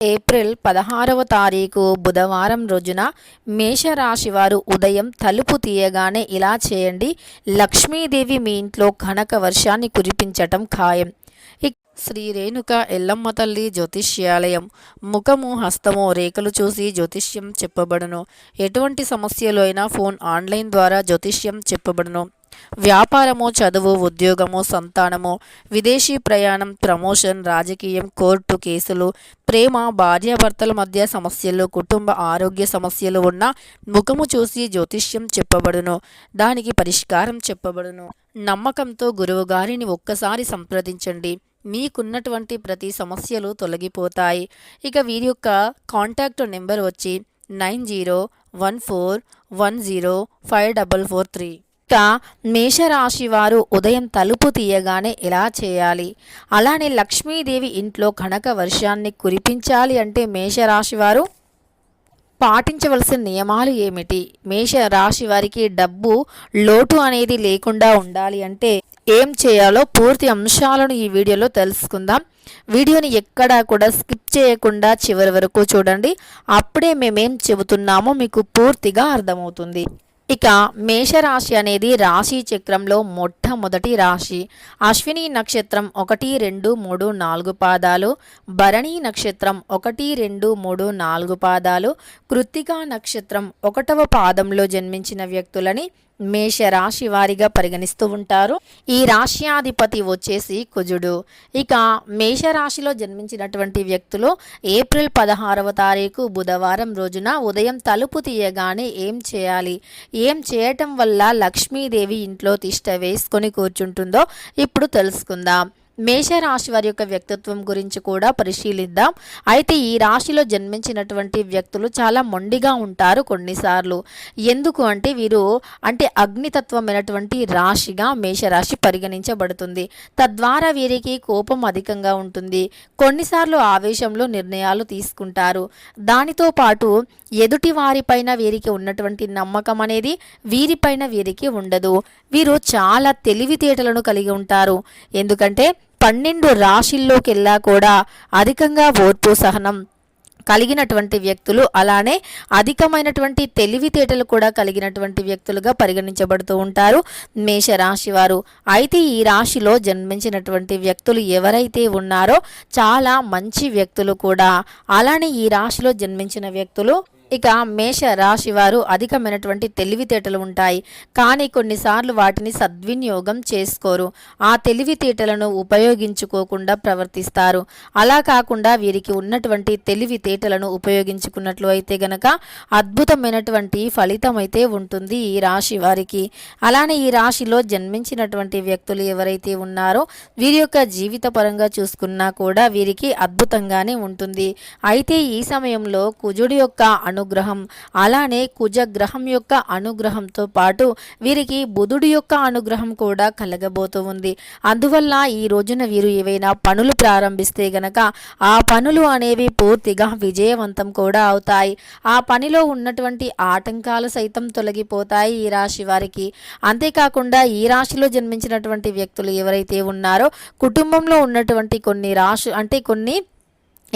April 16వ తారీఖు బుధవారం రోజున మేషరాశి వారు ఉదయం తలుపు తీయగానే ఇలా చేయండి. లక్ష్మీదేవి మీ ఇంట్లో కనక వర్షాన్ని కురిపించటం ఖాయం. శ్రీ రేణుక ఎల్లమ్మ తల్లి జ్యోతిష్యాలయం. ముఖము హస్తము రేఖలు చూసి జ్యోతిష్యం చెప్పబడును. ఎటువంటి సమస్యలు అయినా ఫోన్ ఆన్లైన్ ద్వారా జ్యోతిష్యం చెప్పబడును. వ్యాపారము, చదువు, ఉద్యోగము, సంతానము, విదేశీ ప్రయాణం, ప్రమోషన్, రాజకీయం, కోర్టు కేసులు, ప్రేమ, భార్యాభర్తల మధ్య సమస్యలు, కుటుంబ ఆరోగ్య సమస్యలు ఉన్న ముఖము చూసి జ్యోతిష్యం చెప్పబడును. దానికి పరిష్కారం చెప్పబడును. నమ్మకంతో గురువుగారిని ఒక్కసారి సంప్రదించండి. మీకున్నటువంటి ప్రతి సమస్యలు తొలగిపోతాయి. ఇక వీరి యొక్క కాంటాక్ట్ నెంబర్ వచ్చి 9014105443. ఇక మేషరాశి వారు ఉదయం తలుపు తీయగానే ఎలా చేయాలి? అలానే లక్ష్మీదేవి ఇంట్లో కనక వర్షాన్ని కురిపించాలి అంటే మేషరాశి వారు పాటించవలసిన నియమాలు ఏమిటి? మేషరాశి వారికి డబ్బు లోటు అనేది లేకుండా ఉండాలి అంటే ఏం చేయాలో పూర్తి అంశాలను ఈ వీడియోలో తెలుసుకుందాం. వీడియోని ఎక్కడా కూడా స్కిప్ చేయకుండా చివరి వరకు చూడండి. అప్పుడే మేమేం చెబుతున్నామో మీకు పూర్తిగా అర్థమవుతుంది. ఇక మేషరాశి అనేది రాశి చక్రంలో మొట్టమొదటి రాశి. అశ్విని నక్షత్రం 1, 2, 3, 4 పాదాలు, భరణి నక్షత్రం 1, 2, 3, 4 పాదాలు, కృత్తికా నక్షత్రం 1వ పాదంలో జన్మించిన వ్యక్తులని మేషరాశి వారిగా పరిగణిస్తూ ఉంటారు. ఈ రాశ్యాధిపతి వచ్చేసి కుజుడు. ఇక మేషరాశిలో జన్మించినటువంటి వ్యక్తులు ఏప్రిల్ 16వ తారీఖు బుధవారం రోజున ఉదయం తలుపు తీయగానే ఏం చేయాలి? ఏం చేయటం వల్ల లక్ష్మీదేవి ఇంట్లో తిష్ట వేసుకొని కూర్చుంటుందో ఇప్పుడు తెలుసుకుందాం. మేషరాశి వారి యొక్క వ్యక్తిత్వం గురించి కూడా పరిశీలిద్దాం. అయితే ఈ రాశిలో జన్మించినటువంటి వ్యక్తులు చాలా మొండిగా ఉంటారు కొన్నిసార్లు. ఎందుకు అంటే వీరు అగ్నితత్వమైనటువంటి రాశిగా మేషరాశి పరిగణించబడుతుంది. తద్వారా వీరికి కోపం అధికంగా ఉంటుంది. కొన్నిసార్లు ఆవేశంలో నిర్ణయాలు తీసుకుంటారు. దానితో పాటు ఎదుటి వారిపైన వీరికి ఉన్నటువంటి నమ్మకం అనేది వీరిపైన వీరికి ఉండదు. వీరు చాలా తెలివితేటలను కలిగి ఉంటారు. ఎందుకంటే 12 రాశిల్లోకెల్లా కూడా అధికంగా ఓర్పు సహనం కలిగినటువంటి వ్యక్తులు, అలానే అధికమైనటువంటి తెలివితేటలు కూడా కలిగినటువంటి వ్యక్తులుగా పరిగణించబడుతూ ఉంటారు మేషరాశి వారు. అయితే ఈ రాశిలో జన్మించినటువంటి వ్యక్తులు ఎవరైతే ఉన్నారో చాలా మంచి వ్యక్తులు కూడా. అలానే ఈ రాశిలో జన్మించిన వ్యక్తులు ఇక మేష రాశి వారు అధికమైనటువంటి తెలివితేటలు ఉంటాయి. కానీ కొన్నిసార్లు వాటిని సద్వినియోగం చేసుకోరు. ఆ తెలివితేటలను ఉపయోగించుకోకుండా ప్రవర్తిస్తారు. అలా కాకుండా వీరికి ఉన్నటువంటి తెలివితేటలను ఉపయోగించుకున్నట్లు అయితే గనక అద్భుతమైనటువంటి ఫలితం అయితే ఉంటుంది ఈ రాశి వారికి. అలానే ఈ రాశిలో జన్మించినటువంటి వ్యక్తులు ఎవరైతే ఉన్నారో వీరి యొక్క జీవిత పరంగా చూసుకున్నా కూడా వీరికి అద్భుతంగానే ఉంటుంది. అయితే ఈ సమయంలో కుజుడి యొక్క అనుగ్రహం, అలానే కుజగ్రహం యొక్క అనుగ్రహంతో పాటు వీరికి బుధుడి యొక్క అనుగ్రహం కూడా కలగబోతూ ఉంది. అందువల్ల ఈ రోజున వీరు ఏవైనా పనులు ప్రారంభిస్తే గనక ఆ పనులు అనేవి పూర్తిగా విజయవంతం కూడా అవుతాయి. ఆ పనిలో ఉన్నటువంటి ఆటంకాలు సైతం తొలగిపోతాయి ఈ రాశి వారికి. అంతేకాకుండా ఈ రాశిలో జన్మించినటువంటి వ్యక్తులు ఎవరైతే ఉన్నారో కుటుంబంలో ఉన్నటువంటి కొన్ని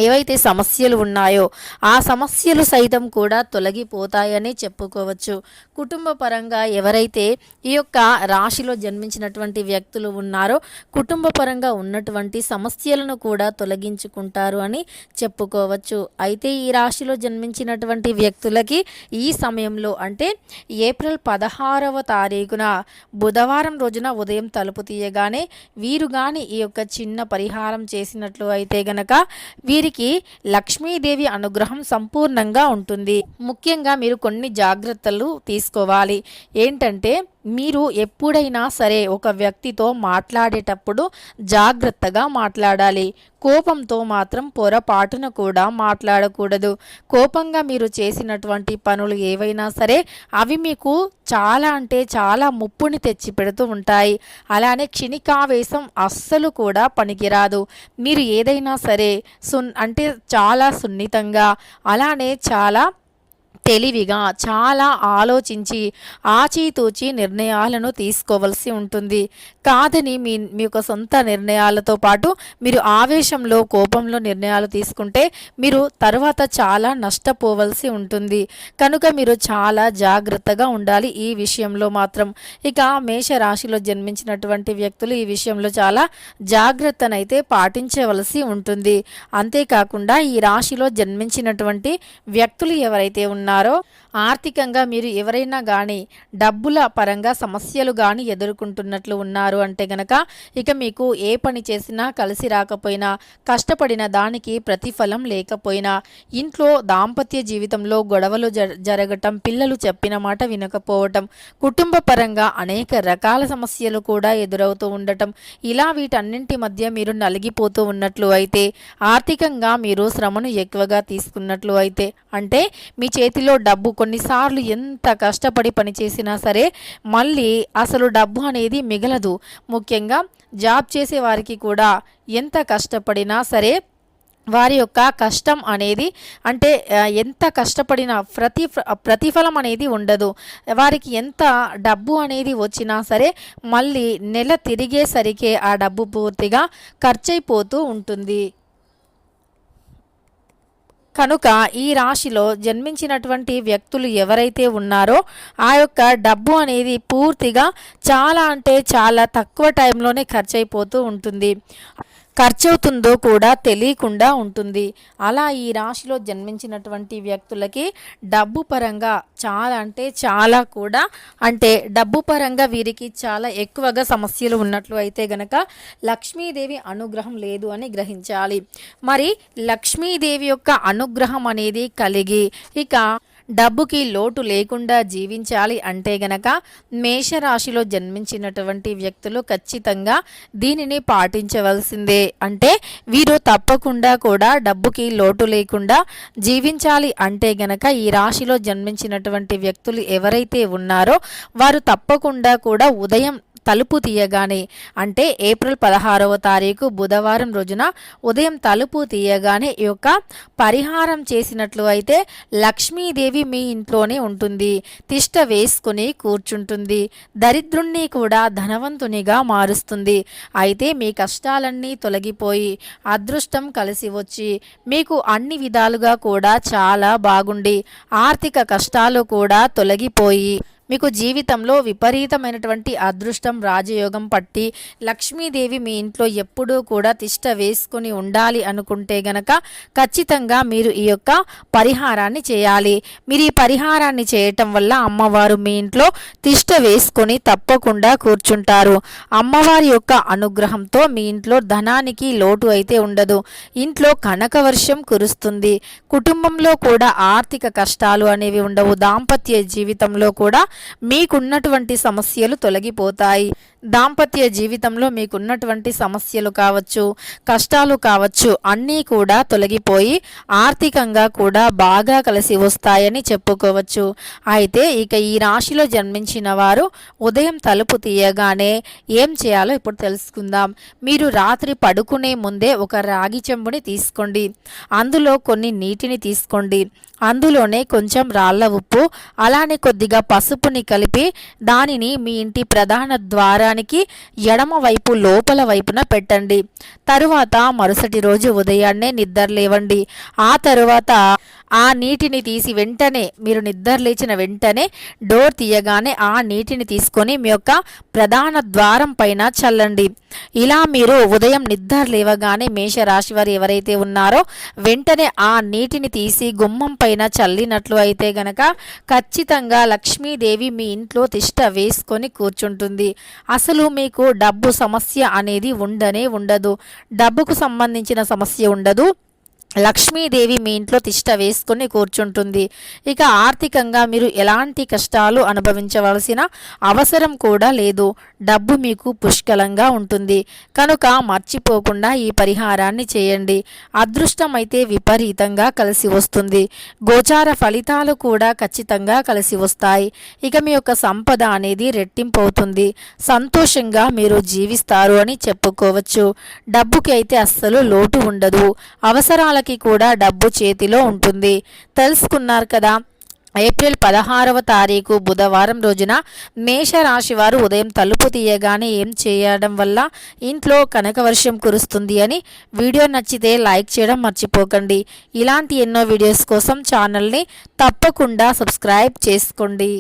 ఏవైతే సమస్యలు ఉన్నాయో ఆ సమస్యలు సైతం కూడా తొలగిపోతాయని చెప్పుకోవచ్చు. కుటుంబ పరంగా ఎవరైతే ఈ యొక్క రాశిలో జన్మించినటువంటి వ్యక్తులు ఉన్నారో కుటుంబ పరంగా ఉన్నటువంటి సమస్యలను కూడా తొలగించుకుంటారు అని చెప్పుకోవచ్చు. అయితే ఈ రాశిలో జన్మించినటువంటి వ్యక్తులకి ఈ సమయంలో ఏప్రిల్ 16వ తారీఖున బుధవారం రోజున ఉదయం తలుపు తీయగానే వీరు కానీ ఈ యొక్క చిన్న పరిహారం చేసినట్లు అయితే గనక వీరికి లక్ష్మీదేవి అనుగ్రహం సంపూర్ణంగా ఉంటుంది. ముఖ్యంగా మీరు కొన్ని జాగ్రత్తలు తీసుకోవాలి. ఏంటంటే మీరు ఎప్పుడైనా సరే ఒక వ్యక్తితో మాట్లాడేటప్పుడు జాగ్రత్తగా మాట్లాడాలి. కోపంతో మాత్రం పొరపాటున కూడా మాట్లాడకూడదు. కోపంగా మీరు చేసినటువంటి పనులు ఏవైనా సరే అవి మీకు చాలా ముప్పుని తెచ్చి పెడుతూ ఉంటాయి. అలానే క్షణికావేశం అస్సలు కూడా పనికిరాదు. మీరు ఏదైనా సరే చాలా సున్నితంగా, అలానే చాలా తెలివిగా చాలా ఆలోచించి ఆచితూచి నిర్ణయాలను తీసుకోవాల్సి ఉంటుంది. కాదని మీ యొక్క సొంత నిర్ణయాలతో పాటు మీరు ఆవేశంలో కోపంలో నిర్ణయాలు తీసుకుంటే మీరు తర్వాత చాలా నష్టపోవలసి ఉంటుంది. కనుక మీరు చాలా జాగ్రత్తగా ఉండాలి ఈ విషయంలో మాత్రం. ఇక మేషరాశిలో జన్మించినటువంటి వ్యక్తులు ఈ విషయంలో చాలా జాగ్రత్తనైతే పాటించవలసి ఉంటుంది. అంతేకాకుండా ఈ రాశిలో జన్మించినటువంటి వ్యక్తులు ఎవరైతే ఉన్నారో ఆర్థికంగా మీరు ఎవరైనా కానీ డబ్బుల పరంగా సమస్యలు కానీ ఎదుర్కొంటున్నట్లు ఉన్నారు అంటే గనక ఇక మీకు ఏ పని చేసినా కలిసి రాకపోయినా, కష్టపడిన దానికి ప్రతిఫలం లేకపోయినా, ఇంట్లో దాంపత్య జీవితంలో గొడవలు జరగటం, పిల్లలు చెప్పిన మాట వినకపోవటం, కుటుంబ పరంగా అనేక రకాల సమస్యలు కూడా ఎదురవుతూ ఉండటం, ఇలా వీటన్నింటి మధ్య మీరు నలిగిపోతూ ఉన్నట్లు అయితే, ఆర్థికంగా మీరు శ్రమను ఎక్కువగా తీసుకున్నట్లు అయితే, అంటే మీ చేతిలో డబ్బు కొన్నిసార్లు ఎంత కష్టపడి పనిచేసినా సరే మళ్ళీ అసలు డబ్బు అనేది మిగలదు. ముఖ్యంగా జాబ్ చేసే వారికి కూడా ఎంత కష్టపడినా సరే వారి యొక్క కష్టం అనేది అంటే ఎంత కష్టపడినా ప్రతిఫలం అనేది ఉండదు. వారికి ఎంత డబ్బు అనేది వచ్చినా సరే మళ్ళీ నెల తిరిగేసరికి ఆ డబ్బు పూర్తిగా ఖర్చయిపోతూ ఉంటుంది. కనుక ఈ రాశిలో జన్మించినటువంటి వ్యక్తులు ఎవరైతే ఉన్నారో ఆ యొక్క డబ్బు అనేది పూర్తిగా చాలా అంటే చాలా తక్కువ టైంలోనే ఖర్చయిపోతూ ఉంటుంది. ఖర్చవుతుందో కూడా తెలియకుండా ఉంటుంది. అలా ఈ రాశిలో జన్మించినటువంటి వ్యక్తులకి డబ్బు పరంగా చాలా అంటే చాలా కూడా అంటే డబ్బు పరంగా వీరికి చాలా ఎక్కువగా సమస్యలు ఉన్నట్లు అయితే గనక లక్ష్మీదేవి అనుగ్రహం లేదు అని గ్రహించాలి. మరి లక్ష్మీదేవి యొక్క అనుగ్రహం అనేది కలిగి ఇక డబ్బుకి లోటు లేకుండా జీవించాలి అంటే గనక మేషరాశిలో జన్మించినటువంటి వ్యక్తులు ఖచ్చితంగా దీనిని పాటించవలసిందే. అంటే వీరు తప్పకుండా కూడా డబ్బుకి లోటు లేకుండా జీవించాలి అంటే గనక ఈ రాశిలో జన్మించినటువంటి వ్యక్తులు ఎవరైతే ఉన్నారో వారు తప్పకుండా కూడా ఉదయం తలుపు తీయగానే అంటే ఏప్రిల్ 16వ తారీఖు బుధవారం రోజున ఉదయం తలుపు తీయగానే ఈ యొక్క పరిహారం చేసినట్లు అయితే లక్ష్మీదేవి మీ ఇంట్లోనే ఉంటుంది. తిష్ట వేసుకుని కూర్చుంటుంది. దరిద్రుణ్ణి కూడా ధనవంతునిగా మారుస్తుంది. అయితే మీ కష్టాలన్నీ తొలగిపోయి అదృష్టం కలిసి వచ్చి మీకు అన్ని విధాలుగా కూడా చాలా బాగుండి ఆర్థిక కష్టాలు కూడా తొలగిపోయి మీకు జీవితంలో విపరీతమైనటువంటి అదృష్టం రాజయోగం పట్టి లక్ష్మీదేవి మీ ఇంట్లో ఎప్పుడూ కూడా తిష్ట వేసుకుని ఉండాలి అనుకుంటే గనక ఖచ్చితంగా మీరు ఈ యొక్క పరిహారాన్ని చేయాలి. మీరు ఈ పరిహారాన్ని చేయటం వల్ల అమ్మవారు మీ ఇంట్లో తిష్ట వేసుకొని తప్పకుండా కూర్చుంటారు. అమ్మవారి యొక్క అనుగ్రహంతో మీ ఇంట్లో ధనానికి లోటు అయితే ఉండదు. ఇంట్లో కనకవర్షం కురుస్తుంది. కుటుంబంలో కూడా ఆర్థిక కష్టాలు అనేవి ఉండవు. దాంపత్య జీవితంలో కూడా మీకున్నటువంటి సమస్యలు తొలగిపోతాయి. దాంపత్య జీవితంలో మీకున్నటువంటి సమస్యలు కావచ్చు, కష్టాలు కావచ్చు, అన్నీ కూడా తొలగిపోయి ఆర్థికంగా కూడా బాగా కలిసి వస్తాయని చెప్పుకోవచ్చు. అయితే ఇక ఈ రాశిలో జన్మించిన వారు ఉదయం తలుపు తీయగానే ఏం చేయాలో ఇప్పుడు తెలుసుకుందాం. మీరు రాత్రి పడుకునే ముందే ఒక రాగి చెంబుని తీసుకోండి. అందులో కొన్ని నీటిని తీసుకోండి. అందులోనే కొంచెం రాళ్ళ ఉప్పు అలానే కొద్దిగా పసుపుని కలిపి దానిని మీ ఇంటి ప్రధాన ద్వారానికి ఎడమ వైపు లోపల వైపున పెట్టండి. తరువాత మరుసటి రోజు ఉదయాన్నే నిద్ర లేవండి. ఆ తరువాత ఆ నీటిని తీసి వెంటనే మీరు నిద్ర లేచిన వెంటనే డోర్ తీయగానే ఆ నీటిని తీసుకొని మీ యొక్క ప్రధాన ద్వారం పైన చల్లండి. ఇలా మీరు ఉదయం నిద్ర లేవగానే మేషరాశి వారు ఎవరైతే ఉన్నారో వెంటనే ఆ నీటిని తీసి గుమ్మం పైన చల్లినట్లు అయితే గనక ఖచ్చితంగా లక్ష్మీదేవి మీ ఇంట్లో తిష్ట వేసుకొని కూర్చుంటుంది. అసలు మీకు డబ్బు సమస్య అనేది ఉండనే ఉండదు. డబ్బుకు సంబంధించిన సమస్య ఉండదు. లక్ష్మీదేవి మీ ఇంట్లో తిష్ట వేసుకొని కూర్చుంటుంది. ఇక ఆర్థికంగా మీరు ఎలాంటి కష్టాలు అనుభవించవలసిన అవసరం కూడా లేదు. డబ్బు మీకు పుష్కలంగా ఉంటుంది. కనుక మర్చిపోకుండా ఈ పరిహారాన్ని చేయండి. అదృష్టం అయితే విపరీతంగా కలిసి వస్తుంది. గోచార ఫలితాలు కూడా ఖచ్చితంగా కలిసి వస్తాయి. ఇక మీ యొక్క సంపద అనేది రెట్టింపు అవుతుంది. సంతోషంగా మీరు జీవిస్తారు అని చెప్పుకోవచ్చు. డబ్బుకి అయితే అస్సలు లోటు ఉండదు. అవసరాల కూడా డబ్బు చేతిలో ఉంటుంది. తెలుసుకున్నారు కదా. ఏప్రిల్ 16వ తారీఖు బుధవారం రోజున మేషరాశి వారు ఉదయం తలుపు తీయగానే ఏం చేయడం వల్ల ఇంట్లో కనకవర్షం కురుస్తుంది అని. వీడియో నచ్చితే లైక్ చేయడం మర్చిపోకండి. ఇలాంటి ఎన్నో వీడియోస్ కోసం ఛానల్ని తప్పకుండా సబ్స్క్రైబ్ చేసుకోండి.